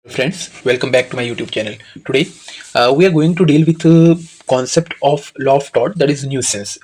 Friends, welcome back to my YouTube channel. Today, we are going to deal with the concept of law of tort, that is nuisance.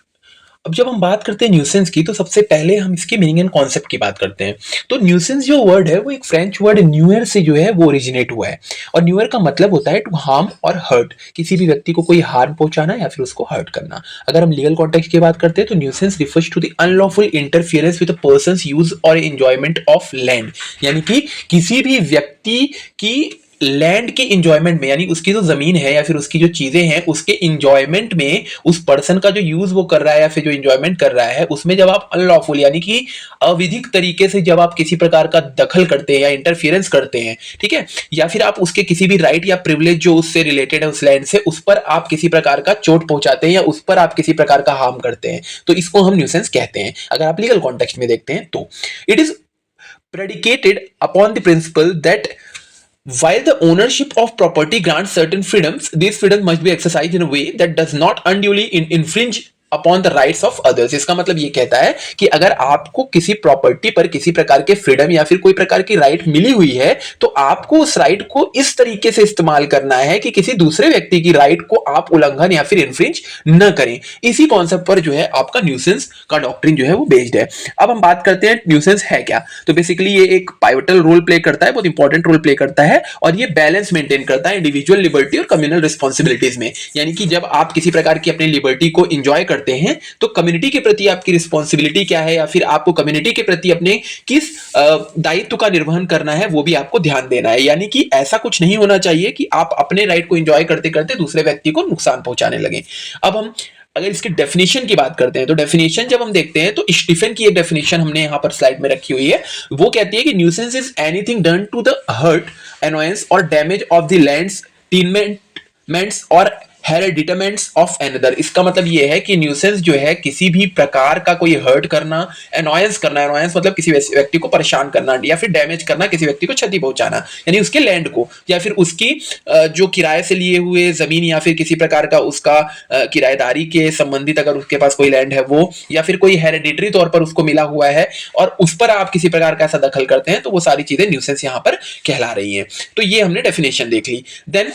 अब जब हम बात करते हैं nuisance की तो सबसे पहले हम इसकी मीनिंग एंड कॉन्सेप्ट की बात करते हैं। तो न्यूसेंस जो वर्ड है वो एक फ्रेंच वर्ड न्यूअर से जो है वो ओरिजिनेट हुआ है और न्यूअर का मतलब होता है टू हार्म और हर्ट, किसी भी व्यक्ति को कोई हार्म पहुंचाना या फिर उसको हर्ट करना। अगर हम लीगल कॉन्टेक्स्ट की बात करते हैं तो nuisance refers to the unlawful interference with a person's use और एंजॉयमेंट ऑफ लैंड, यानी कि किसी भी व्यक्ति की लैंड के इंजॉयमेंट में, यानी उसकी जो जमीन है या फिर उसकी जो चीजें हैं उसके इंजॉयमेंट में उस पर्सन का जो यूज वो कर रहा है या फिर जो इंजॉयमेंट कर रहा है उसमें जब आप अनलॉफुल यानी कि अविधिक तरीके से जब आप किसी प्रकार का दखल करते हैं या इंटरफियरेंस करते हैं, ठीक है, या फिर आप उसके किसी भी राइट या प्रिविलेज जो उससे रिलेटेड है उस लैंड से, उस पर आप किसी प्रकार का चोट पहुंचाते हैं या उस पर आप किसी प्रकार का हार्म करते हैं, तो इसको हम न्यूसेंस कहते हैं। अगर आप लीगल कॉन्टेक्स्ट में देखते हैं तो it is predicated upon the principle that while the ownership of property grants certain freedoms, these freedoms must be exercised in a way that does not unduly infringe upon the rights of others. इसका मतलब ये कहता है कि अगर आपको किसी property पर किसी प्रकार के फ्रीडम या फिर कोई प्रकार की राइट मिली हुई है तो आपको उस राइट को इस तरीके से इस्तेमाल करना है कि किसी दूसरे व्यक्ति की राइट को आप उल्लंघन या फिर इन्फ्रिंज न करें। इसी कॉन्सेप्ट पर जो है आपका न्यूसेंस का डॉक्ट्रिन जो है वो बेस्ड है। अब हम बात करते हैं न्यूसेंस है क्या। तो बेसिकली ये एक पाइवटल रोल प्ले करता है, बहुत इंपॉर्टेंट रोल प्ले करता है और ये बैलेंस मेंटेन करता है इंडिविजुअल लिबर्टी और कम्युनल रिस्पॉन्सिबिलिटीज में। यानी कि जब आप किसी प्रकार की अपनी लिबर्टी को इंजॉय करते हैं तो कम्युनिटी के प्रति आपकी रिस्पॉन्सिबिलिटी क्या है या फिर आपको कम्युनिटी के प्रति अपने किस दायित्व का निर्वहन करना है वो भी आपको ध्यान देना है। यानी कि ऐसा कुछ नहीं होना चाहिए कि आप अपने राइट को एंजॉय करते करते दूसरे व्यक्ति को नुकसान पहुंचाने लगे। अब हम अगर इसकी डेफिनेशन की बात करते हैं तो डेफिनेशन जब हम देखते हैं तो स्टीफन की एक डेफिनेशन हमने यहां पर स्लाइड में रखी हुई है। वो कहती है कि nuisance is anything done to the hurt, annoyance और damage of the lands, tenements और हेरिडिटमेंट्स ऑफ एनदर। इसका मतलब यह है कि न्यूसेंस जो है किसी भी प्रकार का कोई हर्ट करना, अनॉयंस करना, अनॉयंस मतलब किसी व्यक्ति को परेशान करना या फिर डैमेज करना, किसी व्यक्ति को क्षति पहुंचाना यानी उसके लैंड को या फिर उसकी जो किराए से लिए हुए जमीन या फिर किसी प्रकार का उसका किराएदारी के संबंधित अगर उसके पास कोई लैंड है वो, या फिर कोई हेरिडिटरी तौर पर उसको मिला हुआ है और उस पर आप किसी प्रकार का ऐसा दखल करते हैं तो वो सारी चीजें न्यूसेंस यहां पर कहला रही हैं। तो ये हमने डेफिनेशन देख ली। Then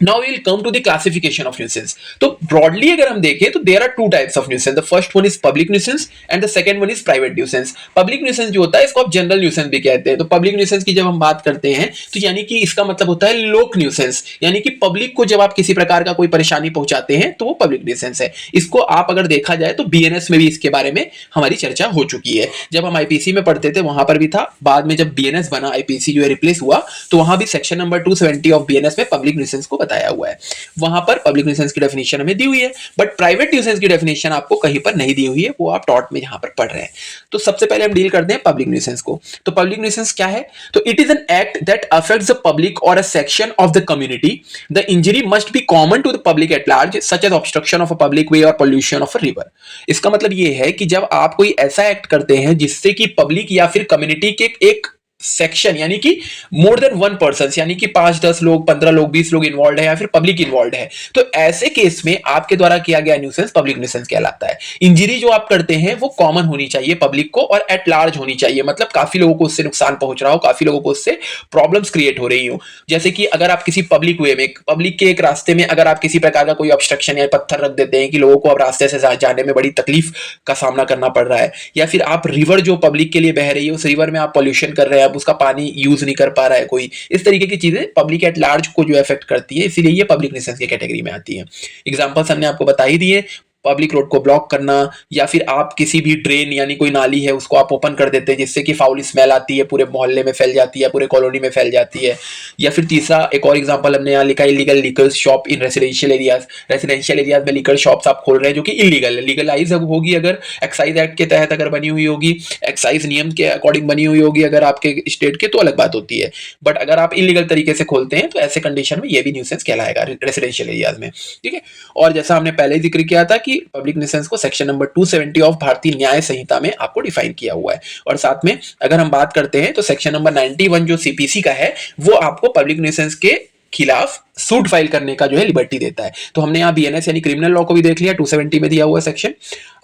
Now we will come to the classification of nuisance. तो broadly अगर हम देखें तो there are two types of nuisance. The first one is public nuisance and the second one is private nuisance. Public nuisance जो होता है इसको आप general nuisance भी कहते हैं। तो public nuisance की जब हम बात करते हैं तो यानी कि इसका मतलब होता है लोक nuisance, यानी कि पब्लिक को जब आप किसी प्रकार का कोई परेशानी पहुंचाते हैं तो वो public nuisance है। इसको आप अगर देखा जाए तो BNS में भी इसके बारे में हमारी चर्चा हो चुकी है। जब हम IPC में पढ़ते थे वहां पर भी था, बाद में जब BNS बना, IPC जो है रिप्लेस हुआ, तो वहां भी सेक्शन नंबर 270 ऑफ BNS में पब्लिक न्यूसेंस को बताया हुआ है। वहां पर पब्लिक न्यूसेंस की डेफिनेशन हमें दी हुई है, बट प्राइवेट न्यूसेंस की डेफिनेशन आपको कहीं पर नहीं दी हुई है, वो आप टॉट में यहां पर पढ़ रहे हैं। तो सबसे पहले हम डील करते हैं पब्लिक न्यूसेंस को। तो पब्लिक न्यूसेंस क्या है? तो it is an act that affects the public or a section of the community. The injury must be common to the public at large, such as obstruction of a public way or pollution of a river. इसका मतलब यह है कि जब आप कोई ऐसा act करते हैं जिससे कि पब्लिक या फिर कम्युनिटी के एक सेक्शन यानी कि मोर देन वन पर्सन, यानी कि 5-10 लोग, 15 लोग, 20 लोग इन्वॉल्व है या फिर पब्लिक इन्वॉल्व है, तो ऐसे केस में आपके द्वारा किया गया न्यूसेंस पब्लिक न्यूसेंस कहलाता है। इंजरी जो आप करते हैं वो कॉमन होनी चाहिए पब्लिक को और एट लार्ज होनी चाहिए, मतलब काफी लोगों को उससे नुकसान पहुंच रहा हो, काफी लोगों को उससे प्रॉब्लम्स क्रिएट हो रही हो। जैसे कि अगर आप किसी पब्लिक वे में, पब्लिक के एक रास्ते में अगर आप किसी प्रकार का कोई ऑब्स्ट्रक्शन या पत्थर रख देते हैं कि लोगों को अब रास्ते से जाने में बड़ी तकलीफ का सामना करना पड़ रहा है, या फिर आप रिवर जो पब्लिक के लिए बह रही है उस रिवर में आप पॉल्यूशन कर रहे हैं, अब उसका पानी यूज नहीं कर पा रहा है कोई, इस तरीके की चीजें पब्लिक एट लार्ज को जो इफेक्ट करती है, इसीलिए ये पब्लिक न्यूसेंस की कैटेगरी में आती है। एग्जांपल्स हमने आपको बता ही दिए, पब्लिक रोड को ब्लॉक करना, या फिर आप किसी भी ड्रेन यानी कोई नाली है उसको आप ओपन कर देते हैं जिससे कि फाउल स्मेल आती है, पूरे मोहल्ले में फैल जाती है, पूरे कॉलोनी में फैल जाती है। या फिर तीसरा एक और एग्जांपल हमने यहाँ लिखा, illegal liquor shop in residential areas. Residential areas में लिकर शॉप्स आप खोल रहे हैं जो कि इलीगल है, लीगलाइज होगी अगर एक्साइज एक्ट के तहत अगर बनी हुई होगी, एक्साइज नियम के अकॉर्डिंग बनी हुई होगी अगर आपके स्टेट के, तो अलग बात होती है। बट अगर आप इलीगल तरीके से खोलते हैं तो ऐसे कंडीशन में ये भी न्यूसेंस कहलाएगा रेसिडेंशियल एरियाज में, ठीक है। और जैसा हमने पहले जिक्र किया था कि पब्लिक न्यूसेंस को सेक्शन नंबर 270 ऑफ भारतीय न्याय संहिता में आपको डिफाइन किया हुआ है। और साथ में अगर हम बात करते हैं तो सेक्शन नंबर 91 जो सीपीसी का है वो आपको पब्लिक न्यूसेंस के खिलाफ सूट फाइल करने का जो है लिबर्टी देता है। तो हमने यहाँ बीएनएस यानी क्रिमिनल लॉ को भी देख लिया, 270 में दिया हुआ सेक्शन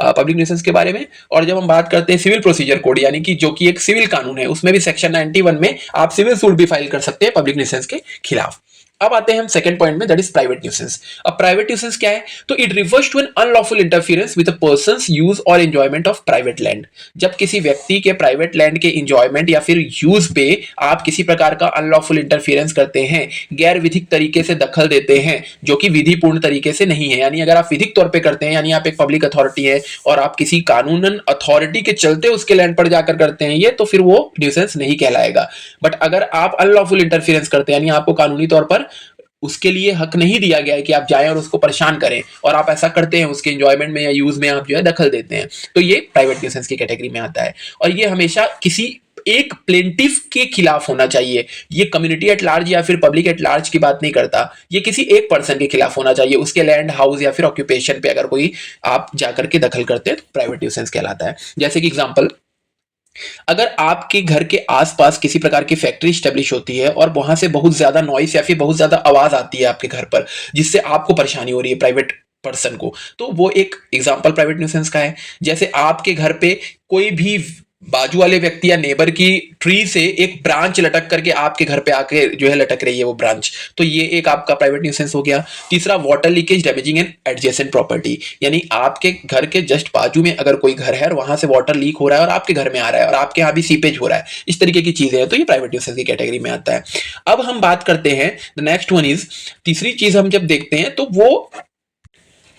पब्लिक न्यूसेंस के बारे में। और जब हम बात करते हैं सिविल प्रोसीजर कोड यानी कि जो कि एक सिविल कानून है, उसमें भी सेक्शन 91 में आप सिविल सूट भी फाइल कर सकते हैं पब्लिक न्यूसेंस के खिलाफ। अब आते हैं हम सेकंड पॉइंट में, दैट इज प्राइवेट न्यूसेंस। अब प्राइवेट न्यूसेंस क्या है? तो it refers to an unlawful interference with a person's use और एंजॉयमेंट ऑफ प्राइवेट लैंड। जब किसी व्यक्ति के प्राइवेट लैंड के एंजॉयमेंट या फिर यूज पे आप किसी प्रकार का अनलॉफुल इंटरफियरेंस करते हैं, गैर विधिक तरीके से दखल देते हैं, जो कि विधिपूर्ण तरीके से नहीं है। यानी अगर आप विधिक तौर पे करते हैं, यानी आप एक पब्लिक अथॉरिटी है और आप किसी कानूनन अथॉरिटी के चलते उसके लैंड पर जाकर करते हैं ये, तो फिर वो न्यूसेंस नहीं कहलाएगा। बट अगर आप अनलॉफुल इंटरफियरेंस करते हैं, यानी आपको कानूनी तौर पर उसके लिए हक नहीं दिया गया है कि आप जाएं और उसको परेशान करें, और आप ऐसा करते हैं, उसके एंजॉयमेंट में या यूज में आप जो है दखल देते हैं, तो ये प्राइवेट न्यूसेंस की कैटेगरी में आता है। और ये हमेशा किसी एक प्लेंटिफ के खिलाफ होना चाहिए। ये कम्युनिटी एट लार्ज या फिर पब्लिक एट लार्ज की बात नहीं करता, ये किसी एक पर्सन के खिलाफ होना चाहिए। उसके लैंड, हाउस या फिर ऑक्यूपेशन पे अगर कोई आप जाकर के दखल करते हैं तो प्राइवेट न्यूसेंस कहलाता है। जैसे कि एग्जांपल, अगर आपके घर के आसपास किसी प्रकार की फैक्ट्री स्टेब्लिश होती है और वहां से बहुत ज्यादा नॉइस या फिर बहुत ज्यादा आवाज आती है आपके घर पर, जिससे आपको परेशानी हो रही है प्राइवेट पर्सन को, तो वो एक एग्जांपल प्राइवेट न्यूसेंस का है। जैसे आपके घर पे कोई भी बाजू वाले व्यक्ति या नेबर की ट्री से एक ब्रांच लटक करके आपके घर पे आके जो है लटक रही है वो ब्रांच, तो ये एक आपका प्राइवेट न्यूसेंस हो गया। तीसरा, water leakage damaging an adjacent property, यानी आपके घर के जस्ट बाजू में अगर कोई घर है और वहां से वाटर लीक हो रहा है और आपके घर में आ रहा है और आपके यहाँ भी सीपेज हो रहा है, इस तरीके की चीजें हैं, तो ये प्राइवेट न्यूसेंस की कैटेगरी में आता है। अब हम बात करते हैं, द नेक्स्ट वन इज, तीसरी चीज हम जब देखते हैं तो वो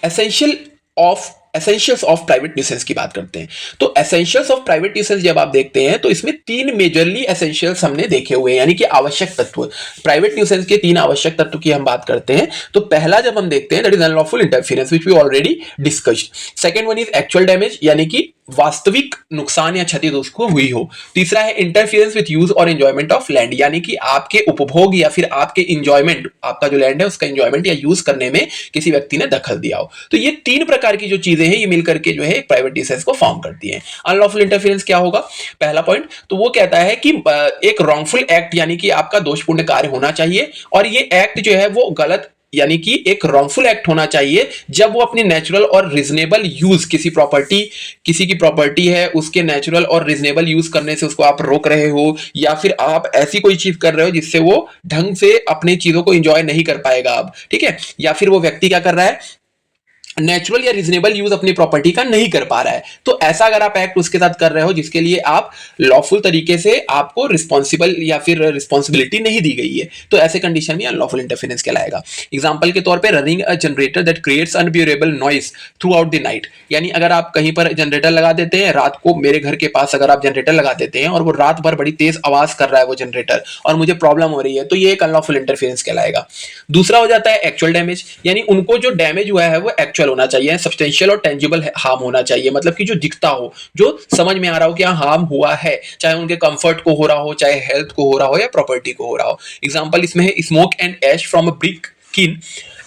एसेंशियल्स ऑफ प्राइवेट न्यूसेंस की बात करते हैं। तो एसेंशियल्स ऑफ प्राइवेट न्यूसेंस जब आप देखते हैं तो इसमें तीन मेजरली एसेंशियल्स हमने देखे हुए हैं, यानी कि आवश्यक तत्व। प्राइवेट न्यूसेंस के तीन आवश्यक तत्व की हम बात करते हैं। तो पहला जब हम देखते हैं, that is unlawful interference which we already discussed. Second one is actual damage, यानी कि वास्तविक नुकसान या क्षति उसको हुई हो। तीसरा है इंटरफियरेंस विद यूज और एंजॉयमेंट ऑफ लैंड, यानी कि आपके उपभोग या फिर आपके एंजॉयमेंट, आपका जो लैंड है उसका एंजॉयमेंट या यूज करने में किसी व्यक्ति ने दखल दिया हो। तो ये तीन प्रकार की जो चीजें हैं ये मिलकर के जो है प्राइवेट न्यूसेंस को फॉर्म करती हैं। अनलॉफुल इंटरफियरेंस क्या होगा? पहला पॉइंट तो वो कहता है कि एक रॉन्गफुल एक्ट, यानी कि आपका दोषपूर्ण कार्य होना चाहिए, और ये एक्ट जो है वो गलत, यानी कि एक रॉन्गफुल एक्ट होना चाहिए जब वो अपनी नेचुरल और रीजनेबल यूज, किसी की प्रॉपर्टी है उसके नेचुरल और रीजनेबल यूज करने से उसको आप रोक रहे हो, या फिर आप ऐसी कोई चीज कर रहे हो जिससे वो ढंग से अपनी चीजों को एंजॉय नहीं कर पाएगा अब, ठीक है, या फिर वो व्यक्ति क्या कर रहा है, नेचुरल या रीजनेबल यूज अपनी प्रॉपर्टी का नहीं कर पा रहा है। तो ऐसा अगर आप एक्ट उसके साथ कर रहे हो जिसके लिए आप लॉफुल तरीके से आपको रिस्पॉन्सिबल या फिर रिस्पॉन्सिबिलिटी नहीं दी गई है, तो ऐसे कंडीशन में अनलॉफुल इंटरफेरेंस कहलाएगा। एग्जांपल के तौर पे, running a generator that creates unbearable noise through out the night, यानी अगर आप कहीं पर जनरेटर लगा देते हैं रात को, मेरे घर के पास अगर आप जनरेटर लगा देते हैं और वो रात भर बड़ी तेज आवाज कर रहा है वो जनरेटर और मुझे प्रॉब्लम हो रही है, तो ये एक अनलॉफुल इंटरफेरेंस कहलाएगा। दूसरा हो जाता है एक्चुअल डैमेज, यानी उनको जो डैमेज हुआ है वो एक्चुअल होना चाहिए, सब्सटेंशियल और टेंजिबल हार्म होना चाहिए, मतलब कि जो दिखता हो, जो समझ में आ रहा हो कि हार्म हुआ है, चाहे उनके कंफर्ट को हो रहा हो, चाहे हेल्थ को हो रहा हो या प्रॉपर्टी को हो रहा हो। एग्जांपल इसमें है smoke and ash from a brick kiln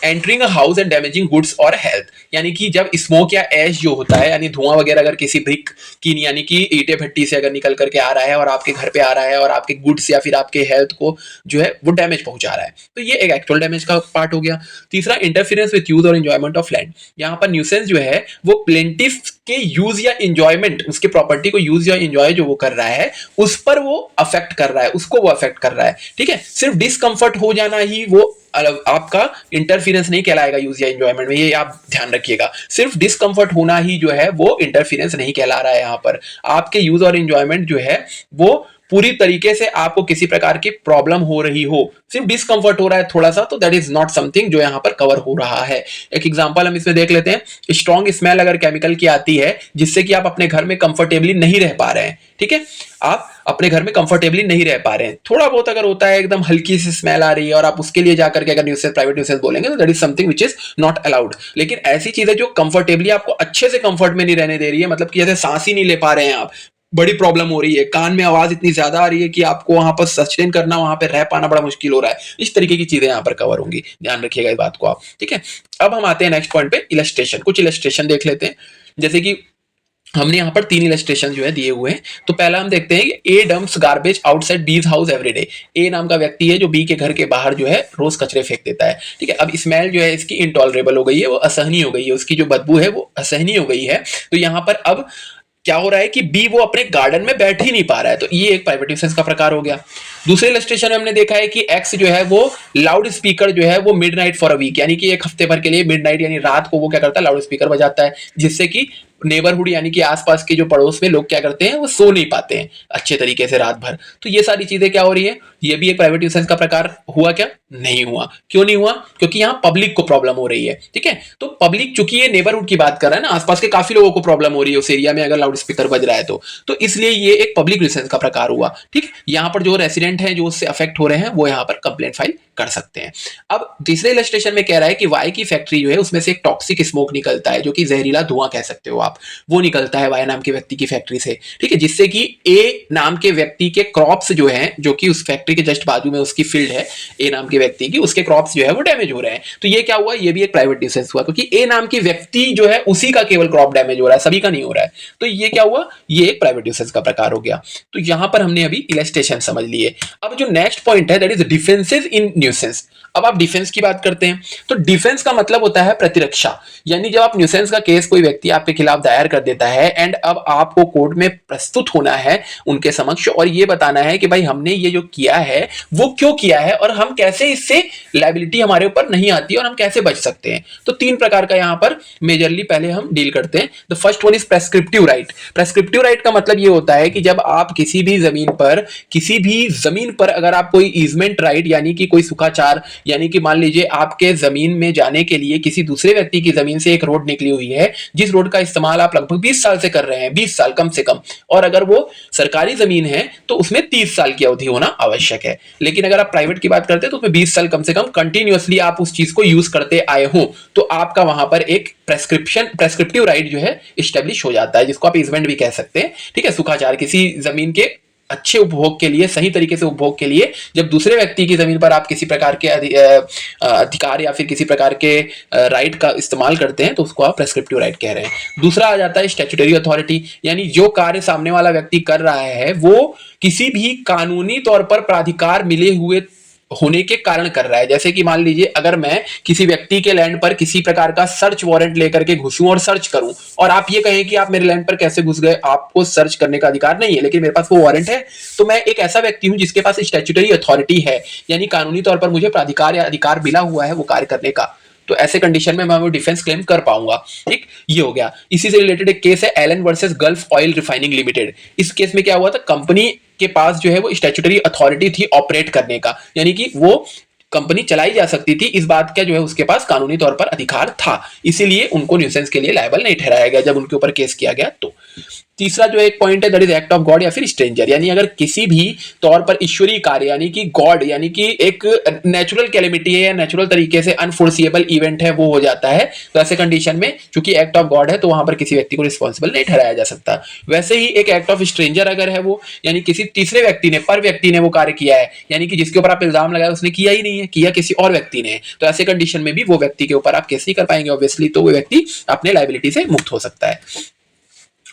entering a house and damaging goods or health, यानी कि जब स्मोक या ऐश जो होता है, यानी धुआं वगैरह अगर किसी ब्रिक की, यानी कि ईंटे भट्टी से अगर निकल करके आ रहा है और आपके घर पे आ रहा है और आपके गुड्स या फिर आपके हेल्थ को जो है वो डैमेज पहुंचा रहा है, तो ये एक एक्चुअल डैमेज का पार्ट हो गया। तीसरा, इंटरफेरेंस विद यूज और एंजॉयमेंट ऑफ लैंड, यहाँ पर न्यूसेंस जो है वो प्लेंटिफ के यूज या एंजॉयमेंट, उसके प्रॉपर्टी को यूज या एंजॉय जो वो कर रहा है उस पर वो अफेक्ट कर रहा है, उसको वो अफेक्ट कर रहा है, ठीक है। सिर्फ डिस्कंफर्ट हो जाना ही वो आपका इंटरफेरेंस नहीं कहलाएगा यूज या एंजॉयमेंट में, ये आप ध्यान रखिएगा। सिर्फ डिस्कंफर्ट होना ही जो है वो इंटरफेरेंस नहीं कहला रहा है। यहाँ पर आपके यूज और एंजॉयमेंट जो है वो पूरी तरीके से आपको किसी प्रकार की प्रॉब्लम हो रही हो, सिर्फ डिस्कंफर्ट हो रहा है थोड़ा सा, तो दैट इज नॉट समथिंग जो यहाँ पर कवर हो रहा है। एक एग्जांपल हम इसमें देख लेते हैं। स्ट्रॉन्ग स्मेल अगर केमिकल की आती है जिससे कि आप अपने घर में कंफर्टेबली नहीं रह पा रहे हैं, ठीक है, आप अपने घर में कंफर्टेबली नहीं रह पा रहे हैं, थोड़ा बहुत अगर होता है, एकदम हल्की सी स्मेल आ रही है और आप उसके लिए जाकर के अगर न्यूसेंस, प्राइवेट न्यूसेंस बोलेंगे तो that is something which is not allowed. लेकिन ऐसी चीजें जो कंफर्टेबली आपको अच्छे से कंफर्ट में नहीं रहने दे रही है, मतलब कि जैसे सांस ही नहीं ले पा रहे हैं आप, बड़ी प्रॉब्लम हो रही है, कान में आवाज इतनी ज्यादा आ रही है कि आपको वहां पर सस्टेन करना, वहां पर रह पाना बड़ा मुश्किल हो रहा है, इस तरीके की चीजें यहाँ पर कवर होंगी, ध्यान रखिएगा इस बात को आप, ठीक है। अब हम आते हैं नेक्स्ट पॉइंट पे, इलस्ट्रेशन। कुछ इलस्ट्रेशन देख लेते हैं, जैसे कि हमने यहाँ पर 3 इलस्ट्रेशन जो है दिए हुए हैं। तो पहला हम देखते हैं कि ए डंप्स गार्बेज आउटसाइड बीज हाउस एवरीडे। ए नाम का व्यक्ति है जो बी के घर के बाहर जो है रोज कचरे फेंक देता है। ठीक है, अब स्मेल जो है इसकी इंटॉलरेबल हो गई है, वो असहनीय हो गई है, उसकी जो बदबू है वो असहनीय हो गई है। तो यहाँ पर अब क्या हो रहा है कि बी वो अपने गार्डन में बैठ ही नहीं पा रहा है, तो ये एक प्राइवेट न्यूसेंस का प्रकार हो गया। दूसरे इलस्ट्रेशन में हमने देखा है कि एक्स जो है वो लाउड स्पीकर जो है वो मिडनाइट फॉर अ वीक, यानी कि एक हफ्ते भर के लिए मिडनाइट यानी रात को वो क्या करता है, लाउड स्पीकर बजाता है, जिससे कि नेबरहुड यानी कि आसपास के जो पड़ोस में लोग क्या करते हैं, वो सो नहीं पाते हैं अच्छे तरीके से रात भर। तो ये सारी चीजें क्या हो रही है, ये भी एक प्राइवेट न्यूसेंस का प्रकार हुआ क्या? नहीं हुआ। क्यों नहीं हुआ? क्योंकि यहाँ पब्लिक को प्रॉब्लम हो रही है। ठीक है, तो पब्लिक चूंकि ये नेबरहुड की बात कर रहा है ना, आसपास के काफी लोगों को प्रॉब्लम हो रही है उस एरिया में अगर लाउड स्पीकर बज रहा है तो इसलिए ये एक पब्लिक न्यूसेंस का प्रकार हुआ। ठीक, यहाँ पर जो रेसिडेंट हैं जो उससे अफेक्ट हो रहे हैं वो यहाँ पर कंप्लेंट फाइल कर सकते हैं। अब तीसरे इलस्ट्रेशन में कह रहा है कि वाई की फैक्ट्री जो है उसमें से एक टॉक्सिक स्मोक निकलता है, जो कि जहरीला धुआं कह सकते हो आप, वो निकलता है वाई नाम के व्यक्ति की फैक्ट्री से। ठीक है, जिससे कि ए नाम के व्यक्ति के क्रॉप्स जो हैं, जो कि उस फैक्ट्री के जस्ट बाजू में उसकी फील्ड है ए नाम के व्यक्ति की, उसके क्रॉप्स जो है वो डैमेज हो रहे हैं। तो ये क्या हुआ, ये भी एक प्राइवेट न्यूसेंस हुआ, क्योंकि ए नाम के व्यक्ति जो है उसी का केवल क्रॉप डैमेज हो रहा है, सभी का नहीं हो रहा है। तो ये क्या हुआ, ये एक प्राइवेट न्यूसेंस का प्रकार हो गया। तो यहां पर हमने अभी इलस्ट्रेशन समझ लिए। अब जो नेक्स्ट पॉइंट है that is defences in nuisance. अब आप डिफेंस की बात करते हैं, तो डिफेंस का मतलब होता है प्रतिरक्षा। यानी जब आप न्यूसेंस का केस कोई व्यक्ति आपके खिलाफ दायर कर देता है एंड अब आपको कोर्ट में प्रस्तुत होना है उनके समक्ष और ये बताना है कि भाई हमने ये जो किया है वो क्यों किया है और हम कैसे इससे लायबिलिटी हमारे ऊपर नहीं आती और हम कैसे बच सकते हैं। तो 3 प्रकार का यहां पर मेजरली पहले हम डील करते हैं। The first one is prescriptive right. Prescriptive right का मतलब ये होता है कि जब आप किसी भी जमीन पर अगर आप कोई ईजमेंट राइट यानी कि कोई सुखाचार, यानी कि मान लीजिए आपके जमीन में जाने के लिए किसी दूसरे व्यक्ति की जमीन से एक रोड निकली हुई है, जिस रोड का इस्तेमाल आप लगभग 20 साल से कर रहे हैं, 20 साल कम से कम, और अगर वो सरकारी जमीन है तो उसमें 30 साल की अवधि होना आवश्यक है। लेकिन अगर आप प्राइवेट की बात करते हैं तो उसमें 20 साल कम से कम कंटिन्यूअसली आप उस चीज को यूज करते आए हो, तो आपका वहां पर एक प्रेस्क्रिप्टिव राइट जो है इस्टेब्लिश हो जाता है, जिसको आप ईजमेंट भी कह सकते हैं। ठीक है, सुखाचार किसी जमीन के अच्छे उपभोग के लिए, सही तरीके से उपभोग के लिए, जब दूसरे व्यक्ति की जमीन पर आप किसी प्रकार के अधिकार या फिर किसी प्रकार के राइट का इस्तेमाल करते हैं तो उसको आप प्रेस्क्रिप्टिव राइट कह रहे हैं। दूसरा आ जाता है स्टैट्यूटरी अथॉरिटी, यानी जो कार्य सामने वाला व्यक्ति कर रहा है वो किसी भी कानूनी तौर पर प्राधिकार मिले हुए होने के कारण कर रहा है। जैसे कि मान लीजिए अगर मैं किसी व्यक्ति के लैंड पर किसी प्रकार का सर्च वारंट लेकर के घुसूं और सर्च करूं और आप ये कहें कि आप मेरे लैंड पर कैसे घुस गए, आपको सर्च करने का अधिकार नहीं है, लेकिन मेरे पास वो वारंट है, तो मैं एक ऐसा व्यक्ति हूं जिसके पास स्टैट्यूटरी अथॉरिटी है, यानी कानूनी तौर पर मुझे प्राधिकार या अधिकार मिला हुआ है वो कार्य करने का। तो ऐसे कंडीशन में मैं वो डिफेंस क्लेम कर पाऊंगा। ठीक, ये हो गया। इसी से रिलेटेड एक केस है Allen versus Gulf Oil Refining Limited. इस केस में क्या हुआ था, कंपनी के पास जो है वो स्टैट्यूटरी अथॉरिटी थी ऑपरेट करने का, यानी कि वो कंपनी चलाई जा सकती थी, इस बात का जो है उसके पास कानूनी तौर पर अधिकार था, इसीलिए उनको न्यूसेंस के लिए लायबल नहीं ठहराया गया जब उनके ऊपर केस किया गया। तो तीसरा जो एक पॉइंट है that is act of God या फिर स्ट्रेंजर, यानी अगर किसी भी तौर पर ईश्वरीय कार्य यानी कि गॉड यानी कि एक नेचुरल कैलेमिटी है या नेचुरल तरीके से अनफोर्सिएबल इवेंट है वो हो जाता है, तो ऐसे कंडीशन में चूंकि एक्ट ऑफ गॉड है तो वहां पर किसी व्यक्ति को रिस्पॉन्सिबल नहीं ठहराया जा सकता। वैसे ही एक एक्ट ऑफ स्ट्रेंजर अगर है वो, यानी किसी तीसरे व्यक्ति ने, पर व्यक्ति ने वो कार्य किया है, यानी कि जिसके ऊपर आप इल्जाम लगाए उसने किया ही नहीं है, किया किसी और व्यक्ति ने, तो ऐसे कंडीशन में भी वो व्यक्ति के ऊपर आप केस नहीं कर पाएंगे ऑब्वियसली, तो वो व्यक्ति अपने लायबिलिटी से मुक्त हो सकता है।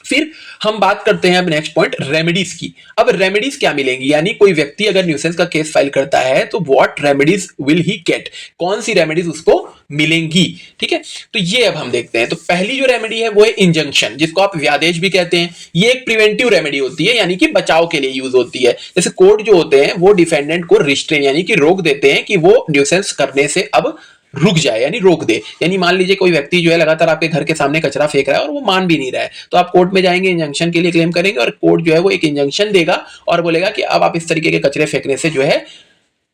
फिर हम बात करते हैं अब नेक्स्ट पॉइंट रेमेडीज की। अब रेमेडीज क्या मिलेंगी, यानी कोई व्यक्ति अगर न्यूसेंस का केस फाइल करता है तो what remedies will he get, कौन सी रेमेडीज उसको मिलेंगी। ठीक है, तो ये अब हम देखते हैं। तो पहली जो रेमेडी है वो है इंजंक्शन, जिसको आप व्यादेश भी कहते हैं। ये एक प्रिवेंटिव रेमेडी होती है, यानी कि बचाव के लिए यूज होती है। जैसे कोर्ट जो होते हैं वो डिफेंडेंट को रिस्ट्रेन यानी कि रोक देते हैं कि वो न्यूसेंस करने से अब रुक जाए, यानी रोक दे। यानी मान लीजिए कोई व्यक्ति जो है लगातार आपके घर के सामने कचरा फेंक रहा है और वो मान भी नहीं रहा है, तो आप कोर्ट में जाएंगे, इंजंक्शन के लिए क्लेम करेंगे और कोर्ट जो है वो एक इंजंक्शन देगा और बोलेगा कि अब आप इस तरीके के कचरे फेंकने से जो है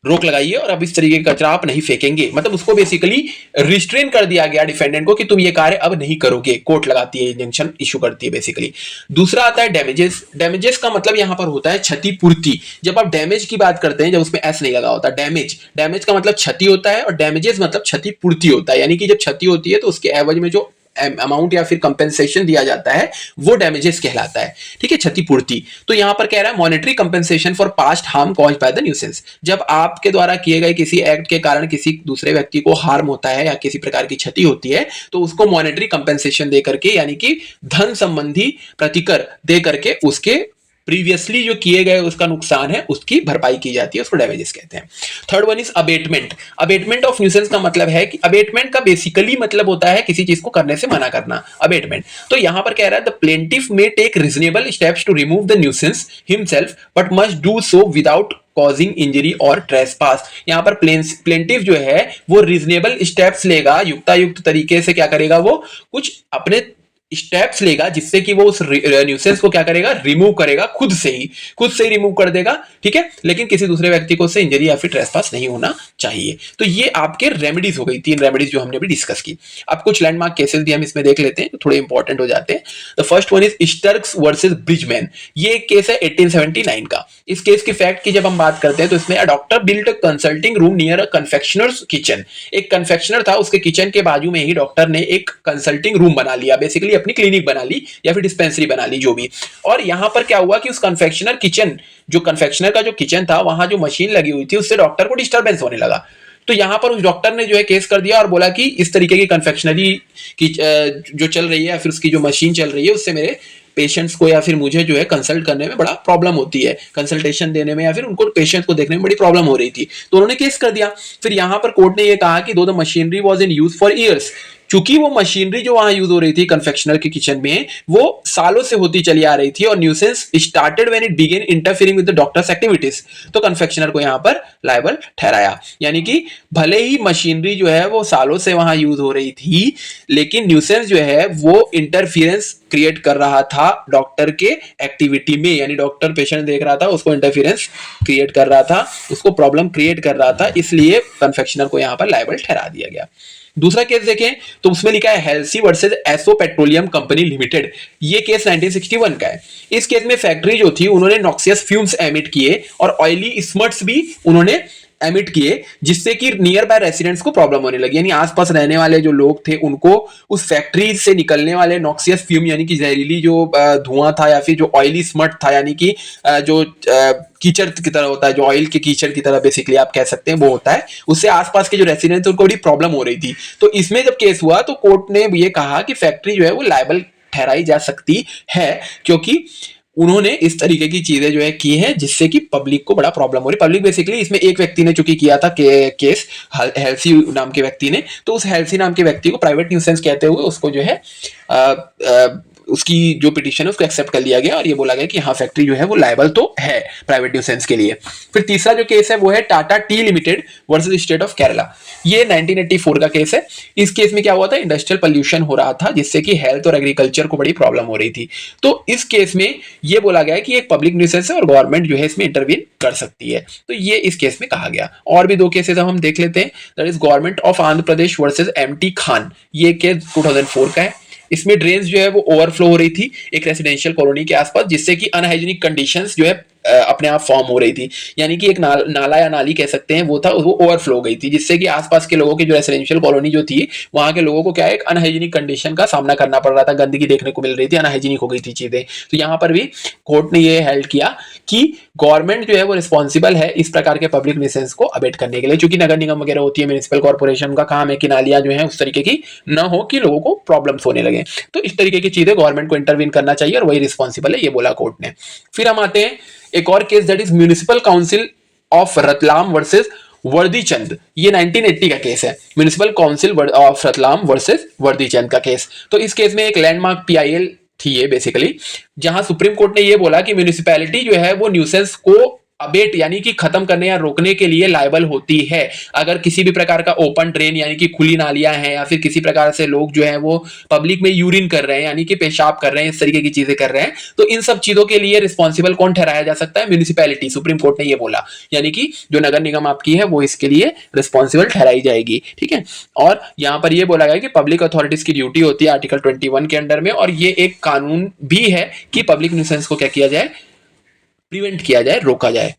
रोक लगाइए और अब इस तरीके का कचरा आप नहीं फेंकेंगे। मतलब उसको बेसिकली रिस्ट्रेन कर दिया गया डिफेंडेंट को कि तुम ये कार्य अब नहीं करोगे, कोर्ट लगाती है, इंजंक्शन इशू करती है बेसिकली। दूसरा आता है डैमेजेस। डैमेजेस का मतलब यहां पर होता है क्षतिपूर्ति। जब आप डैमेज की बात करते हैं, जब उसमें एस नहीं लगा होता, डैमेज का मतलब क्षति होता है और डैमेजेस मतलब क्षतिपूर्ति होता है, यानी कि जब क्षति होती है तो उसके एवज में जो अमाउंट या फिर कंपेंसेशन दिया जाता है वो डैमेजेस कहलाता है। ठीक है, क्षतिपूर्ति। तो यहां पर कह रहा है monetary compensation for past harm caused by the nuisance. जब आपके द्वारा किए गए किसी एक्ट के कारण किसी दूसरे व्यक्ति को हार्म होता है या किसी प्रकार की क्षति होती है तो उसको मॉनेटरी कंपेंसेशन दे करके यानी कि धन संबंधी प्रतिकर दे करके उसके प्रीवियसली जो किए गए उसका नुकसान है उसकी भरपाई की जाती है, उसको डैमेजेस कहते हैं। Third one is abatement. Abatement of nuisance का मतलब है कि अबेटमेंट का बेसिकली मतलब होता है किसी चीज को करने से मना करना, अबेटमेंट। तो यहां पर कह रहा है the plaintiff may take reasonable steps to remove the nuisance himself but must do so without causing injury और ट्रेसपास। यहां पर प्लेंटिफ जो है वो रीजनेबल स्टेप्स लेगा, युक्तायुक्त तरीके से क्या करेगा, वो कुछ अपने स्टेप्स लेगा जिससे कि वो उस न्यूसेंस को क्या करेगा, रिमूव करेगा, खुद से ही रिमूव कर देगा। ठीक है, लेकिन किसी दूसरे व्यक्ति को उससे इंजरी या फिर ट्रेसपास नहीं होना चाहिए। तो ये आपके रेमेडीज हो गई, 3 रेमेडीज जो हमने अभी डिस्कस की। अब कुछ लैंडमार्क केसेस भी हम इसमें देख लेते हैं जो थोड़े इंपॉर्टेंट हो जाते हैं। The first one is Sturges versus Bridgman. ये एक केस है 1879 का। इस केस के फैक्ट की जब हम बात करते हैं तो इसमें a doctor built a consulting room near a confectioners kitchen. एक कन्फेक्शनर था, उसके किचन के बाजू में ही डॉक्टर ने एक कंसल्टिंग रूम बना लिया, बेसिकली अपनी क्लिनिक बना ली या फिर डिस्पेंसरी बना ली, जो भी। और यहां पर क्या हुआ कि उस कन्फेक्शनर किचन, जो कन्फेक्शनर का जो किचन था, वहां जो मशीन लगी हुई थी उससे डॉक्टर को डिस्टर्बेंस होने लगा। तो यहां पर उस डॉक्टर ने जो है केस कर दिया और बोला कि इस तरीके की कन्फेक्शनरी की जो चल रही है या फिर उसकी जो मशीन चल रही है उससे मेरे पेशेंट्स को या फिर मुझे जो है कंसल्ट करने में बड़ा प्रॉब्लम होती है, कंसल्टेशन देने में या फिर उनको पेशेंट को देखने में बड़ी प्रॉब्लम हो रही थी। तो उन्होंने केस कर दिया। फिर यहां पर कोर्ट ने ये कहा कि दो the machinery was in use for years, चूंकि वो मशीनरी जो वहां यूज हो रही थी कन्फेक्शनर के किचन में वो सालों से होती चली आ रही थी और nuisance started when it began interfering with the doctors activities, तो कन्फेक्शनर को यहां पर लायबल ठहराया। यानी कि भले ही मशीनरी जो है वो सालों से वहां यूज हो रही थी लेकिन न्यूसेंस जो है वो इंटरफियरेंस क्रिएट कर रहा था डॉक्टर के एक्टिविटी में, यानी डॉक्टर पेशेंट देख रहा था उसको इंटरफियरेंस क्रिएट कर रहा था, उसको प्रॉब्लम क्रिएट कर रहा था, इसलिए कन्फेक्शनर को यहां पर लायबल ठहरा दिया गया। दूसरा केस देखें तो उसमें लिखा है हेल्सी वर्सेस एसो पेट्रोलियम कंपनी लिमिटेड। ये केस 1961 का है। इस केस में फैक्ट्री जो थी उन्होंने नॉक्सियस फ्यूम्स एमिट किए और ऑयली स्मट्स भी उन्होंने एमिट किए जिससे कि नियर बाय रेसिडेंट्स को प्रॉब्लम होने लगी, यानी आसपास रहने वाले जो लोग थे उनको उस फैक्ट्री से निकलने वाले नॉक्सियस फ्यूम यानी कि जहरीली जो धुआं था या फिर जो ऑयली स्मट था यानी कि जो कीचड़ की तरह होता है, जो ऑयल के कीचड़ की तरह बेसिकली आप कह सकते हैं वो होता है, उससे आसपास के जो रेसिडेंट्स उनको बड़ी प्रॉब्लम हो रही थी। तो इसमें जब केस हुआ तो कोर्ट ने ये कहा कि फैक्ट्री जो है वो लायबल ठहराई जा सकती है क्योंकि उन्होंने इस तरीके की चीजें जो है की हैं जिससे कि पब्लिक को बड़ा प्रॉब्लम हो रही। पब्लिक बेसिकली इसमें एक व्यक्ति ने चूंकि किया था केस हेल्सी नाम के व्यक्ति ने, तो उस हेल्सी नाम के व्यक्ति को प्राइवेट न्यूसेंस कहते हुए उसको जो है उसकी जो पिटीशन है उसको एक्सेप्ट कर लिया गया और ये बोला गया कि हाँ फैक्ट्री जो है वो लायबल तो है प्राइवेट न्यूसेंस के लिए। फिर तीसरा जो केस है वो है Tata T limited versus state of Kerala. ये 1984 का केस है। इस केस में क्या हुआ था, इंडस्ट्रियल पोल्यूशन हो रहा था जिससे कि हेल्थ और एग्रीकल्चर को बड़ी प्रॉब्लम हो रही थी। तो इस केस में ये बोला गया कि एक पब्लिक न्यूसेंस है और गवर्नमेंट जो है इसमें इंटरवीन कर सकती है, तो ये इस केस में कहा गया। और भी 2 केसेस हम देख लेते हैं। That is government of Andhra Pradesh versus MT Khan. ये केस 2004 का है। इसमें ड्रेन्स जो है वो ओवरफ्लो हो रही थी एक रेसिडेंशियल कॉलोनी के आसपास जिससे कि अनहाइजीनिक कंडीशंस जो है अपने आप फॉर्म हो रही थी, यानी कि एक नाला या नाली कह सकते हैं वो था, वो ओवरफ्लो हो गई थी जिससे कि आसपास के लोगों की जो रेसिडेंशियल कॉलोनी जो थी वहां के लोगों को क्या है एक अनहाइजीनिक कंडीशन का सामना करना पड़ रहा था, गंदगी देखने को मिल रही थी, अनहाइजीनिक हो गई थी चीजें। तो यहाँ पर भी कोर्ट ने ये हेल्ड किया कि गवर्नमेंट जो है वो रिस्पॉन्सिबल है इस प्रकार के पब्लिक न्यूसेंस को अबेट करने के लिए, क्योंकि नगर निगम वगैरह होती है, म्युनिसिपल कॉर्पोरेशन का काम है कि नालियां जो है उस तरीके की न हो कि लोगों को प्रॉब्लम्स होने लगे। तो इस तरीके की चीजें गवर्नमेंट को इंटरवीन करना चाहिए और वही रिस्पॉन्सिबल है, ये बोला कोर्ट ने। फिर हम आते हैं एक और case, that is municipal council of Ratlam versus Vardichand. ये 1980 का केस है, municipal council of Ratlam versus Vardichand का केस। तो इस केस में एक लैंडमार्क पीआईएल थी ये बेसिकली, जहां सुप्रीम कोर्ट ने ये बोला कि म्युनिसिपैलिटी जो है वो न्यूसेंस को अबेट यानी कि खत्म करने या रोकने के लिए लायबल होती है अगर किसी भी प्रकार का ओपन ड्रेन यानी कि खुली नालियां हैं या फिर किसी प्रकार से लोग जो है वो पब्लिक में यूरिन कर रहे हैं यानी कि पेशाब कर रहे हैं, इस तरीके की चीजें कर रहे हैं, तो इन सब चीजों के लिए रिस्पॉन्सिबल कौन ठहराया जा सकता है, म्युनिसिपैलिटी। सुप्रीम कोर्ट ने ये बोला, यानी कि जो नगर निगम आपकी है वो इसके लिए रिस्पॉन्सिबल ठहराई जाएगी। ठीक है, और यहां पर यह बोला गया कि पब्लिक अथॉरिटीज की ड्यूटी होती है आर्टिकल 21 के अंडर में, और ये एक कानून भी है कि पब्लिक न्यूसेंस को क्या किया जाए, प्रिवेंट किया जाए, रोका जाए।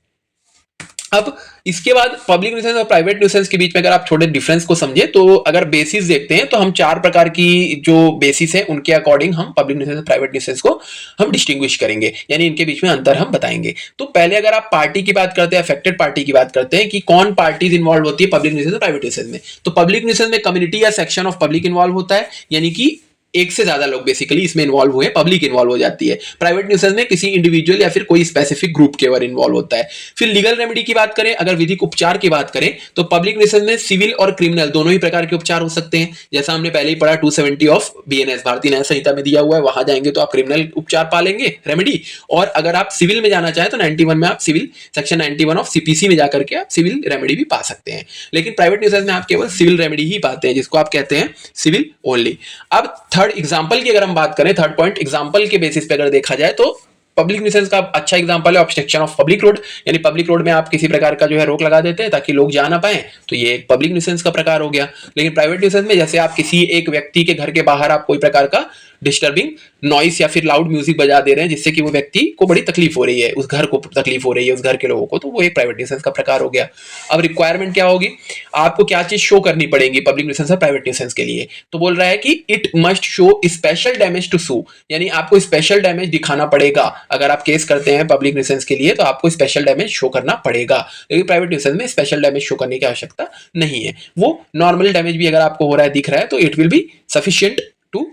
अब इसके बाद पब्लिक न्यूसेंस और प्राइवेट न्यूसेंस के बीच में अगर आप छोटे डिफरेंस को समझे तो अगर बेसिस देखते हैं तो हम 4 प्रकार की जो बेसिस है उनके अकॉर्डिंग हम पब्लिक न्यूसेंस और प्राइवेट न्यूसेंस को हम डिस्टिंग्विश करेंगे, यानी इनके बीच में अंतर हम बताएंगे। तो पहले अगर आप पार्टी की बात करते हैं, अफेक्टेड पार्टी की बात करते हैं कि कौन पार्टीज इन्वॉल्व होती है पब्लिक न्यूसेंस और प्राइवेट न्यूसेंस में, तो पब्लिक न्यूसेंस में कम्युनिटी या सेक्शन ऑफ पब्लिक इन्वॉल्व होता है, यानी कि एक से ज्यादा लोग बेसिकली इसमें इन्वॉल्व हुए, पब्लिक इन्वॉल्व हो जाती है। प्राइवेट न्यूसेंस में किसी इंडिविजुअल या फिर कोई स्पेसिफिक ग्रुप केवल इन्वॉल्व होता है। फिर लीगल रेमेडी की बात करें, अगर विधिक उपचार की बात करें तो पब्लिक न्यूसेंस में सिविल और क्रिमिनल दोनों ही प्रकार के उपचार हो सकते हैं। जैसा हमने पहले ही पढ़ा 270 ऑफ बीएनएस भारतीय न्याय संहिता में दिया हुआ है, वहां जाएंगे तो आप क्रिमिनल उपचार पालेंगे रेमेडी, और अगर आप सिविल में जाना चाहें तो 91 में आप सिविल सेक्शन 91 ऑफ सीपीसी में जाकर के आप सिविल रेमेडी भी पा सकते हैं। लेकिन प्राइवेट न्यूसेंस में आप केवल सिविल रेमेडी ही पाते हैं, जिसको आप कहते हैं सिविल ओनली। अब थर्ड एग्जांपल की अगर हम बात करें, थर्ड पॉइंट एग्जांपल के बेसिस पे अगर देखा जाए तो पब्लिक न्यूसेंस का अच्छा एग्जांपल है ऑब्स्ट्रक्शन ऑफ पब्लिक रोड, यानी पब्लिक रोड में आप किसी प्रकार का जो है रोक लगा देते हैं ताकि लोग जा ना पाए, तो ये एक पब्लिक न्यूसेंस का प्रकार हो गया। लेकिन प्राइवेट न्यूसेंस में जैसे आप किसी एक व्यक्ति के घर के बाहर आप कोई प्रकार का डिस्टर्बिंग नॉइस या फिर लाउड म्यूजिक बजा दे रहे हैं जिससे कि वो व्यक्ति को बड़ी तकलीफ हो रही है, उस घर को तकलीफ हो रही है, उस घर के लोगों को, तो वो एक प्राइवेट न्यूसेंस का प्रकार हो गया। अब रिक्वायरमेंट क्या होगी, आपको क्या चीज शो करनी पड़ेगी पब्लिक न्यूसेंस और प्राइवेट न्यूसेंस के लिए, तो बोल रहा है कि it must show special damage to sue, यानी आपको स्पेशल डैमेज दिखाना पड़ेगा। अगर आप केस करते हैं पब्लिक न्यूसेंस के लिए तो आपको स्पेशल डैमेज शो करना पड़ेगा, लेकिन प्राइवेट न्यूसेंस में स्पेशल डैमेज शो करने की आवश्यकता नहीं है। वो नॉर्मल डैमेज भी अगर आपको हो रहा है, दिख रहा है, तो it will be sufficient to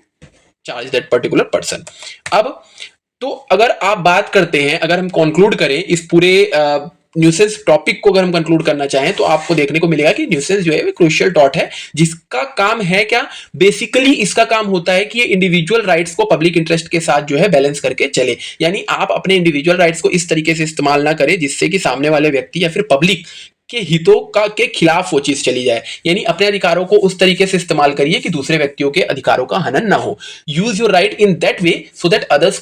charge that particular person. अब तो अगर आप बात करते हैं, अगर हम कंक्लूड करें इस पूरे न्यूसेंस टॉपिक को, अगर हम कंक्लूड करना चाहें तो आपको देखने को मिलेगा कि न्यूसेंस जो है वो क्रूशियल डॉट है, जिसका काम है क्या, बेसिकली इसका काम होता है कि ये इंडिविजुअल राइट्स को पब्लिक इंटरेस्ट के साथ जो है बैलेंस करके चले, यानी आप अपने इंडिविजुअल राइट्स को इस तरीके से इस्तेमाल ना करें जिससे कि सामने वाले व्यक्ति या फिर पब्लिक के हितों का के खिलाफ वो चीज चली जाए, यानी अपने अधिकारों को उस तरीके से इस्तेमाल करिए कि दूसरे व्यक्तियों के अधिकारों का हनन ना हो। Use your right in that way so that others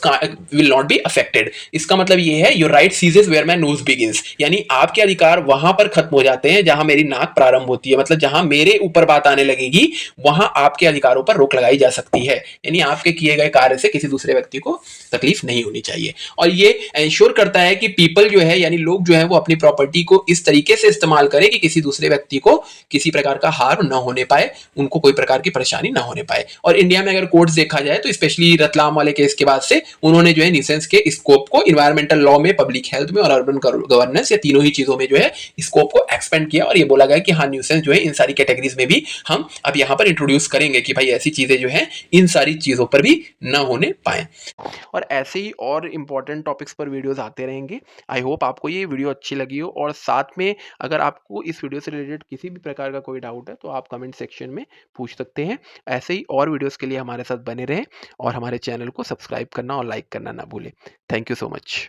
will not be affected. इसका मतलब ये है your right ceases where my nose begins, यानी आपके अधिकार वहां पर खत्म हो जाते हैं जहां मेरी नाक प्रारंभ होती है, मतलब जहां मेरे ऊपर बात आने लगेगी वहां आपके अधिकारों पर रोक लगाई जा सकती है, यानी आपके किए गए कार्य से किसी दूसरे व्यक्ति को तकलीफ नहीं होनी चाहिए। और ये इंश्योर करता है कि पीपल जो है, यानी लोग जो है वो अपनी प्रॉपर्टी को इस तरीके से इस्तेमाल करें कि किसी दूसरे व्यक्ति को किसी प्रकार का हार्म ना होने पाए, उनको कोई प्रकार की परेशानी ना होने पाए। और इंडिया में अगर कोर्ट्स देखा जाए तो स्पेशली रतलाम वाले केस के बाद से उन्होंने जो है न्यूसेंस के स्कोप को इन्वायरमेंटल लॉ में, पब्लिक हेल्थ में और अर्बन गवर्नेंस, या तीनों ही चीजों में जो है स्कोप को एक्सपेंड किया, और ये बोला गया कि हाँ न्यूसेंस जो है इन सारी कैटेगरीज में भी हम अब यहाँ पर इंट्रोड्यूस करेंगे कि भाई ऐसी चीजें जो है इन सारी चीजों पर भी ना होने पाए। और ऐसे ही और इम्पोर्टेंट टॉपिक्स पर वीडियोस आते रहेंगे। आई होप आपको ये वीडियो अच्छी लगी हो, और साथ में अगर आपको इस वीडियो से रिलेटेड किसी भी प्रकार का कोई डाउट है तो आप कमेंट सेक्शन में पूछ सकते हैं। ऐसे ही और वीडियोस के लिए हमारे साथ बने रहें और हमारे चैनल को सब्सक्राइब करना और लाइक करना ना भूलें। Thank you so much.